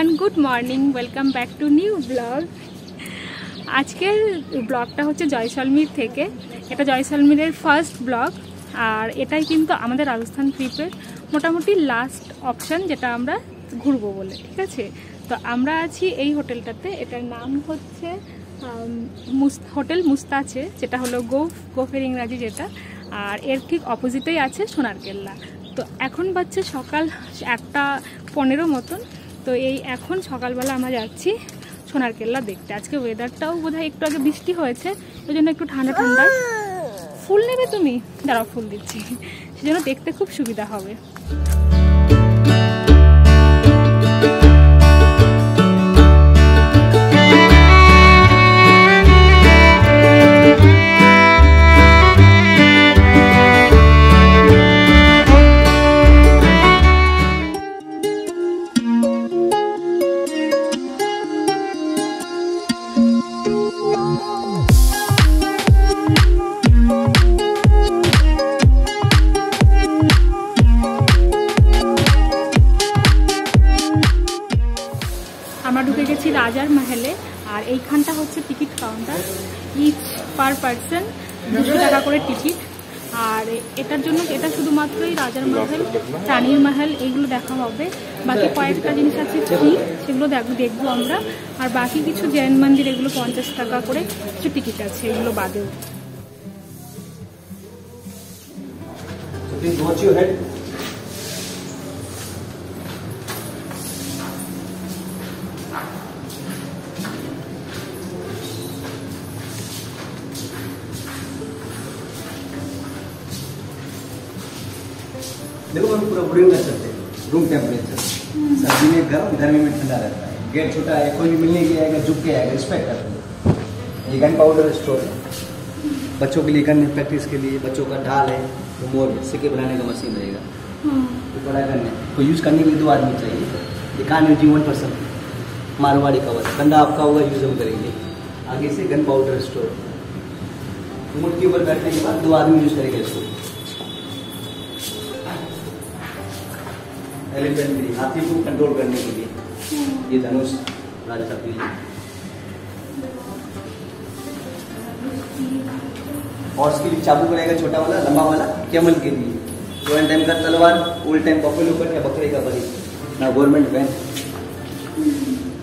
Everyone, good morning, welcome back to new blog. আজকের ব্লগটা হচ্ছে জয়সলমীর থেকে। এটা জয়সলমীরের ফার্স্ট ব্লগ, আর এটাই কিন্তু আমাদের রাজস্থান ট্রিপের মোটামুটি লাস্ট অপশান, যেটা আমরা ঘুরবো বলে। ঠিক আছে, তো আমরা আছি এই হোটেলটাতে। এটার নাম হচ্ছে হোটেল মুস্তাছে, যেটা হলো গোফের ইংরাজি যেটা, আর এর ঠিক অপোজিটেই আছে সোনার কেল্লা। তো এখন বাজছে সকাল 1:15 মতন। তো এই এখন সকালবেলা আমরা যাচ্ছি সোনার কেল্লা দেখতে। আজকে ওয়েদারটাও বোধহয় একটু আগে বৃষ্টি হয়েছে, ওই জন্য একটু ঠান্ডা ঠান্ডা। ফুল নেবে তুমি? দাঁড়াও, ফুল দিচ্ছি, সেজন্য দেখতে খুব সুবিধা হবে। আমরা ঢুকে গেছি রাজার মহলে, আর এইখানটা হচ্ছে ticket counter. Each per person 200 টাকা করে টিকিট। আর এটার জন্য এটা শুধুমাত্রই রাজার মহল, রানীর মহল এইগুলো দেখা হবে। বাকি কয়েকটা জিনিস আছে ফ্রি, সেগুলো দেখবো আমরা। আর বাকি কিছু জৈন মন্দির, এগুলো 50 টাকা করে কিছু টিকিট আছে, এগুলো বাদেও। देखो हम पूरा बोर्डिंग कर सकते हैं, रूम टेम्परेचर। सर्दी में गर्म, गर्मी में ठंडा रहता है। गेट छोटा है, कोई भी मिलने के आएगा, झुक के आएगा, रिस्पेक्ट करते हैं। ये गन पाउडर स्टोर है, बच्चों के लिए गन प्रैक्टिस के लिए। बच्चों का ढाल है, वो मोर सिक्के बनाने का मशीन रहेगा। तो बड़ा गन है, को यूज़ करने के लिए 2 आदमी चाहिए। ये कान यूज 1% मारवाड़ी कवर, कंधा आपका होगा, यूज हम करेंगे। आगे से गन पाउडर स्टोर, मुठ के ऊपर बैठने के बाद 2 आदमी यूज करेंगे इसको। एलिफेंट, हाथी को कंट्रोल करने के लिए ये धनुष राजा साहब के लिए। और इसके लिए चाबुक रहेगा छोटा वाला, लंबा वाला, कैमल के लिए। गोल्डन टाइम का तलवार, ओल्ड टाइम बफेलो कट या बकरे का बलि ना, गवर्नमेंट वैन।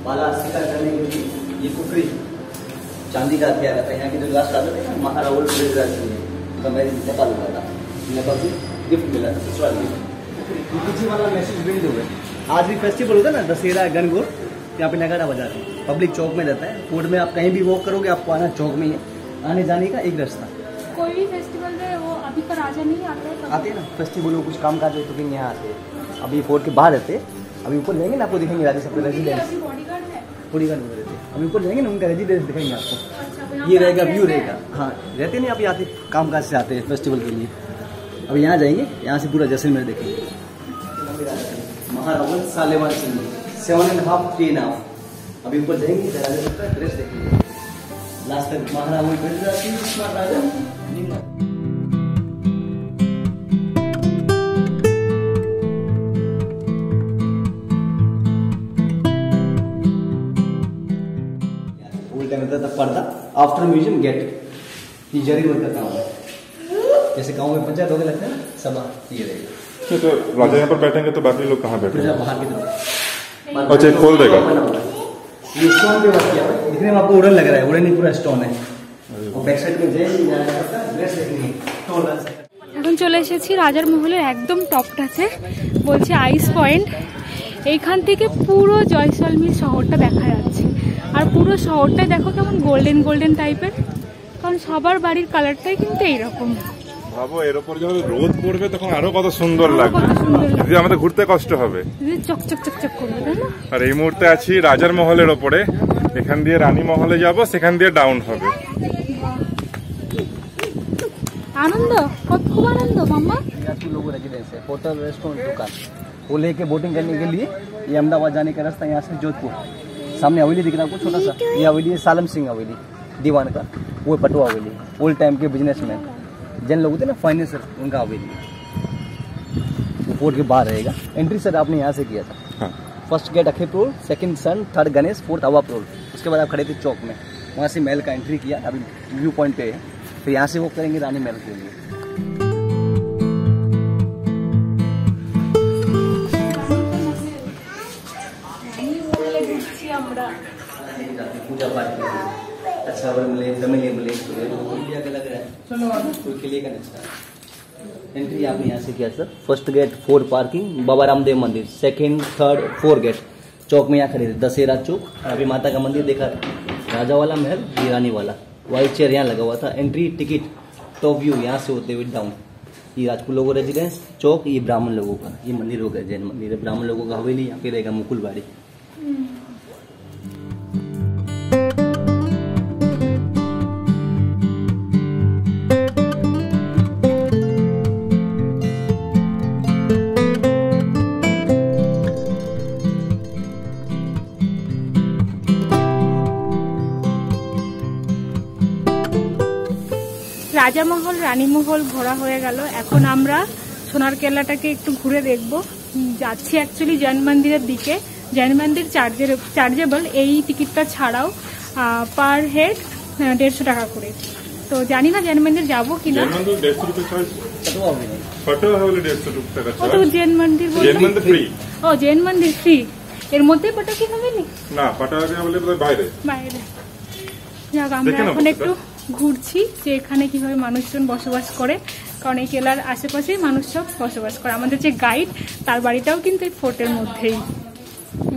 बाला शिकार करने के लिए ये कुकरी चांदी का हथियार रहता है। यहाँ के जो लास्ट आते थे ना, महाराज ओल्ड नेपाल हुआ था, नेपाल से गिफ्ट मिला था, ससुराल गिफ्ट। पीछे वाला मैसेज भेज दो। आज भी फेस्टिवल होता है ना, दशहरा गणगौर, यहाँ पे नगाड़ा बजाते हैं, पब्लिक चौक में रहता है। कोर्ट में आप कहीं भी वॉक करोगे, आपको आना चौक में ही है, आने जाने का एक रास्ता। कोई भी फेस्टिवल में वो अभी का राजा नहीं आते हैं? आते हैं ना फेस्टिवल में, कुछ काम काज हो तो फिर यहाँ आते हैं। अभी कोर्ट के बाहर रहते हैं, अभी ऊपर जाएंगे ना, आपको दिखेंगे राजा सबके रेजिडेंस। बॉडीगार्ड में रहते हैं, अभी ऊपर जाएंगे ना, उनका रेजिडेंस दिखेंगे आपको। ये रहेगा, व्यू रहेगा। हाँ, रहते नहीं, आप आते काम काज से आते हैं फेस्टिवल के लिए। अभी यहाँ जाएंगे, यहाँ से पूरा जैसलमेर देखेंगे। महारावल सालेवान सिंह 7.5 3.5। अभी ऊपर जाएंगे, ड्रेस देखेंगे। लास्ट तक महारावल राजा। उल्टा में था पर्दा, आफ्टर म्यूजियम गेट। ये जरी वर्क का काम है, जैसे गाँव में पंचायत होने लगता है ना, सभा ये रहेगा। तो राजा यहाँ पर बैठेंगे तो बाकी लोग कहाँ बैठेंगे? बाहर की तरफ। अच्छा, खोल देगा। ये स्टोन पे वर्क किया है, दिखने में आपको वुडन लग रहा है, वुडन ही पूरा स्टोन है। और बैक साइड में ड्रेस देखेंगे। এখন চলে এসেছি রাজার মহলের একদম টপটাতে, বলছে আইস পয়েন্ট। এইখান থেকে পুরো জয়সলমীর শহরটা দেখা যাচ্ছে। আর পুরো শহরটাই দেখো কেমন গোল্ডেন গোল্ডেন টাইপের, কারণ সবার বাড়ির কালারটাই কিন্তু এইরকম। ভাবো, এর উপর যখন রোদ পড়বে তখন আরো কত সুন্দর লাগবে, যদি আমাদের ঘুরতে কষ্ট হবে, চকচক চকচক করবে, তাই না? আর এই মুহূর্তে আছি রাজার মহলের ওপরে। এখান দিয়ে রানী মহলে যাব, সেখান দিয়ে ডাউন হবে। आनंद, खूब आनंद मामा। लोगों रेजिडेंस है, होटल, रेस्टोरेंट, दुकान, वो लेके बोटिंग करने के लिए। ये अहमदाबाद जाने का रास्ता यहाँ से जोधपुर। सामने हवेली दिख रहा है आपको, छोटा सा, ये हवेली है सालम सिंह हवेली, दीवान का। वो पटवा हवेली, ओल्ड टाइम के बिजनेसमैन, जैन लोग होते हैं ना, फाइनेंसर, उनका हवेली। फोर्ट के बाहर रहेगा। एंट्री सर आपने यहाँ से किया था। फर्स्ट गेट अखीपुर, सेकंड सन, थर्ड गणेश, फोर्थ अवापुर। उसके बाद आप खड़े थे चौक में, वहाँ से महल का एंट्री किया, अभी व्यू पॉइंट पे है। फिर यहाँ से वो करेंगे रानी महल के लिए। पूजा पाठ के लिए अच्छा मिले, फैमिली मिले, इंडिया का लग रहा है कोई किले का नहीं। एंट्री आपने यहाँ से किया sir. First gate 4 parking, Baba Ramdev मंदिर, सेकंड थर्ड 4 गेट चौक में यहाँ खड़े थे, दशहरा चौक। अभी माता का मंदिर देखा, राजा वाला महल, ये रानी वाला। व्हाइट चेयर यहाँ लगा हुआ था। एंट्री टिकट टॉप व्यू यहाँ से होते हुए डाउन। ये राजपूत लोगों रेजिडेंस चौक, ये ब्राह्मण लोगों का, ये मंदिर हो गया जैन मंदिर है। ब्राह्मण लोगों का हवेली यहाँ पे रहेगा मुकुलबाड़ी। রাজামহল রানীমহল ঘোরা হয়ে গেল। এখন আমরা সোনার কেল্লাটাকে একটু ঘুরে দেখব। যাচ্ছি অ্যাকচুয়ালি জৈন মন্দিরের দিকে। জৈন মন্দির চার্জেবল, এই টিকিটটা ছাড়াও পার হেড 150 টাকা করে। তো জানি না জৈন মন্দির যাবো কিনা। জৈন মন্দির ও জৈন মন্দির ফ্রি, এর মধ্যে পটাকি হবে না, বাইরে। যাক, আমরা এখন একটু ঘুরছি যে এখানে কিভাবে মানুষজন বসবাস করে, কারণ এই কেল্লার আশেপাশেই মানুষ সব বসবাস করে। আমাদের যে গাইড, তার বাড়িটাও কিন্তু এই ফোর্টের মধ্যেই।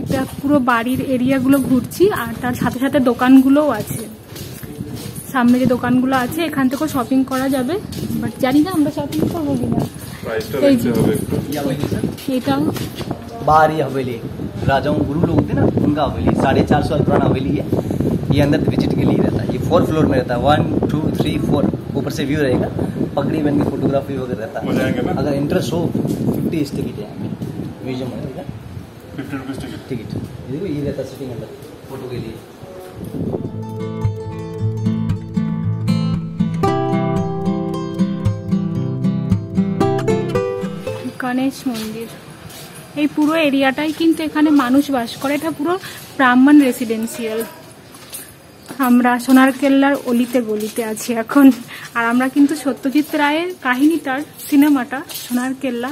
এটা পুরো বাড়ির এরিয়াগুলো ঘুরছি, আর তার সাথে সাথে দোকানগুলোও আছে। সামনে যে দোকানগুলো আছে এখান থেকেও শপিং করা যাবে, বাট জানি না আমরা শপিং করবো কিনা। এটাও बाहरी हवेली, राजाओं गुरु लोग थे ना, उनका हवेली 450 साल पुराना हवेली है। ये अंदर विजिट के लिए रहता है। ये 4 फ्लोर में रहता है, 1 2 3 4 ऊपर से व्यू रहेगा। पगड़ी बन के फोटोग्राफी वगैरह रहता है। अगर इंटरेस्ट हो 50 टिकट है, म्यूजियम रहेगा 50 रुपीज टिकट। देखो ये रहता है सिटिंग अंदर फोटो के लिए। গণেশ মন্দির, এই পুরো এরিয়াটাই কিন্তু এখানে মানুষ বাস করে। এটা পুরো ব্রাহ্মণ রেসিডেন্সিয়াল। আমরা সোনার কেল্লার অলিতে গলিতে আছি এখন, আর আমরা কিন্তু সত্যজিৎ রায়ের কাহিনীটার সিনেমাটা সোনার কেল্লা,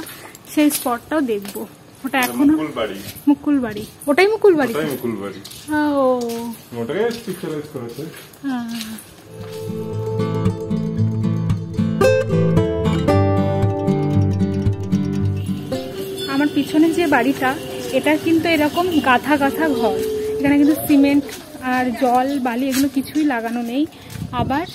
সেই স্পটটাও দেখবো। ওটা এখনো মুকুলবাড়ি, ওটাই মুকুলবাড়ি। ও ওটাকে পিকচারাইজ করেছে। আমার পিছনে যে বাড়িটা, এটা কিন্তু এরকম গাথা গাথা ঘর। এখানে কিন্তু সিমেন্ট আর জল বালি এগুলো কিছুই লাগানো নেই। আবার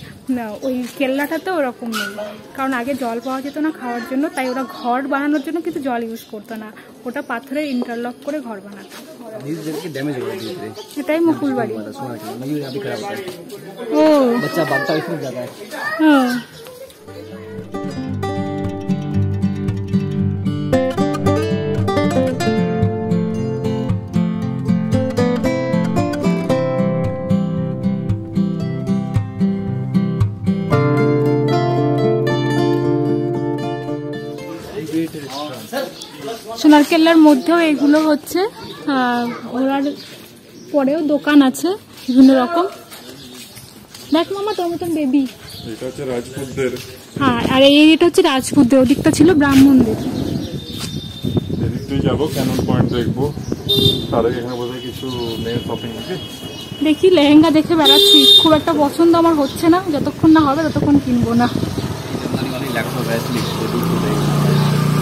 ওই কেল্লাটাতেও ওরকম নেই, কারণ আগে জল পাওয়া যেত না খাওয়ার জন্য, তাই ওরা ঘর বানানোর জন্য কিন্তু জল ইউজ করতো না, ওটা পাথরের ইন্টারলক করে ঘর বানাতো। এটাই মুকুলবাড়ি। ও बच्चा भागता इसमें जाता है। সোনার কেল্লার মধ্যেও এগুলো হচ্ছে ঘোরার পরেও দোকান আছে বিভিন্ন রকম। দেখ মামা, তোর মতন বেবি। এটা হচ্ছে রাজপুতদের। হ্যাঁ, আর এটা হচ্ছে রাজপুতদের, ওদিকটা ছিল ব্রাহ্মণদের। এদিকটাই যাবো, ক্যানন পয়েন্ট দেখবো। তার আগে এখানে বোধহয় কিছু নেই শপিং। দেখি লেহেঙ্গা দেখে বেড়াচ্ছি, খুব একটা পছন্দ আমার হচ্ছে না, যতক্ষণ না হবে ততক্ষণ কিনবো না।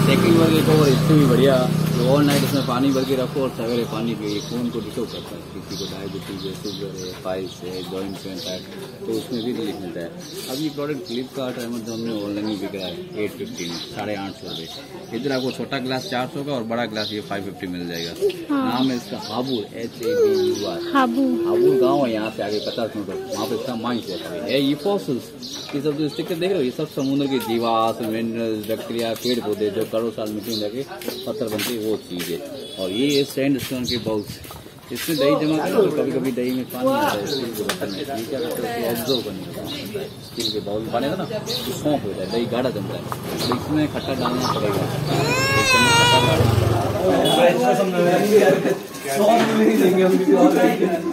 सेकंड वर्ग एक और इससे भी बढ़िया, ओवर नाइट उसमें पानी भर के रखो और सवेरे पानी पिए। खून को डिस्टर्ब करता है, किसी को डायबिटीज है, शुगर है, पाइल्स है, जॉइंट पेन है, तो उसमें भी रिलीफ मिलता है। अब ये प्रोडक्ट फ्लिपकार्ट अमेजोन में ऑनलाइन भी बिक रहा है 850 में, 850 रुपये। इधर आपको छोटा ग्लास 400 का और बड़ा ग्लास ये 550 मिल जाएगा। नाम है इसका हाबूर, HABUR। हाबूर गाँव है, यहाँ से आगे 50 मीटर, वहाँ पे इसका माइंस है। ये फॉसिल्स, ये सब जो स्टिकर देख रहे हो, ये सब समुद्र के जीवाश्म, मिनरल्स, बैक्टीरिया, पेड़ पौधे जो करोड़ साल मिट्टी में लगे पत्थर बनते वो चीज है। और ये सैंड स्टोन के बाउल्स, इसमें दही जमा करो तो कभी कभी दही में पानी आता है, स्टील के बर्तन में क्या करते हैं ऑब्जर्व करने का। स्टील के बाउल बनेगा ना, तो सौंप होता है, दही गाढ़ा जमता है, तो इसमें खट्टा डालना पड़ेगा। 100 नहीं देंगे हम किसी और को।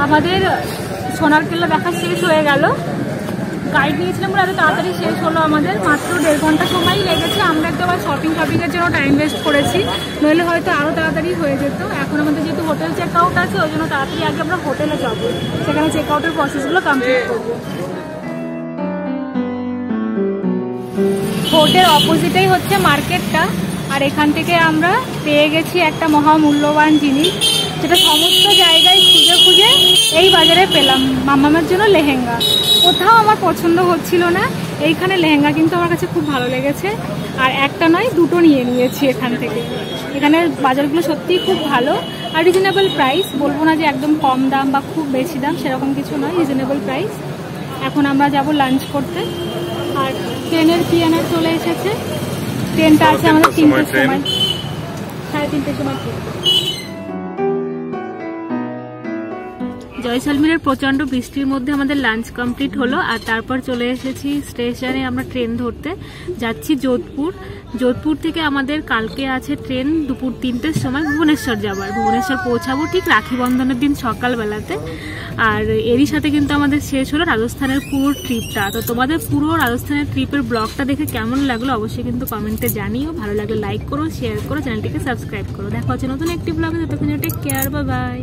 আমাদের সোনার কেল্লা দেখা শেষ হয়ে গেল। গাইড নিয়েছিলাম বলে এত তাড়াতাড়ি শেষ হলো, আমাদের মাত্র 1.5 ঘন্টা সময়ই লেগেছে। আমরা একটু আবার শপিংয়ের জন্য টাইম ওয়েস্ট করেছি, নইলে হয়তো আরও তাড়াতাড়ি হয়ে যেত। এখন আমাদের যেহেতু হোটেল চেক আউট আছে, ওই জন্য তাড়াতাড়ি আগে আমরা হোটেলে যাবো, সেখানে চেক আউটের প্রসেসগুলো কমপ্লিট করবো। হোটেল অপোজিটেই হচ্ছে মার্কেটটা, আর এখান থেকে আমরা পেয়ে গেছি একটা মহামূল্যবান জিনিস, যেটা সমস্ত জায়গায় খুঁজে খুঁজে এই বাজারে পেলাম। মামামের জন্য লেহেঙ্গা, কোথাও আমার পছন্দ হচ্ছিল না, এইখানে লেহেঙ্গা কিন্তু আমার কাছে খুব ভালো লেগেছে। আর একটা নয়, দুটো নিয়ে নিয়েছি এখান থেকে। এখানের বাজারগুলো সত্যিই খুব ভালো আর রিজনেবল প্রাইস। বলবো না যে একদম কম দাম বা খুব বেশি দাম, সেরকম কিছু নয়, রিজনেবল প্রাইস। এখন আমরা যাব লাঞ্চ করতে। আর ট্রেনের পিএনআর চলে এসেছে, ট্রেনটা আছে আমাদের 3টের সময়, 3:30 সময় ট্রেন। জয়সলমীরের প্রচণ্ড বৃষ্টির মধ্যে আমাদের লাঞ্চ কমপ্লিট হলো, আর তারপর চলে এসেছি স্টেশনে। আমরা ট্রেন ধরতে যাচ্ছি যোধপুর। যোধপুর থেকে আমাদের কালকে আছে ট্রেন দুপুর 3টের সময় ভুবনেশ্বর যাবার। ভুবনেশ্বর পৌঁছাবো ঠিক রাখি বন্ধনের দিন সকালবেলাতে। আর এরই সাথে কিন্তু আমাদের শেষ হলো রাজস্থানের পুরো ট্রিপটা। তো তোমাদের পুরো রাজস্থানের ট্রিপের ব্লগটা দেখে কেমন লাগলো অবশ্যই কিন্তু কমেন্টে জানিও। ভালো লাগলে লাইক করো, শেয়ার করো, চ্যানেলটিকে সাবস্ক্রাইব করো। দেখা হচ্ছে নতুন একটি ব্লগে, ততক্ষণ টেক কেয়ার, বাই বাই।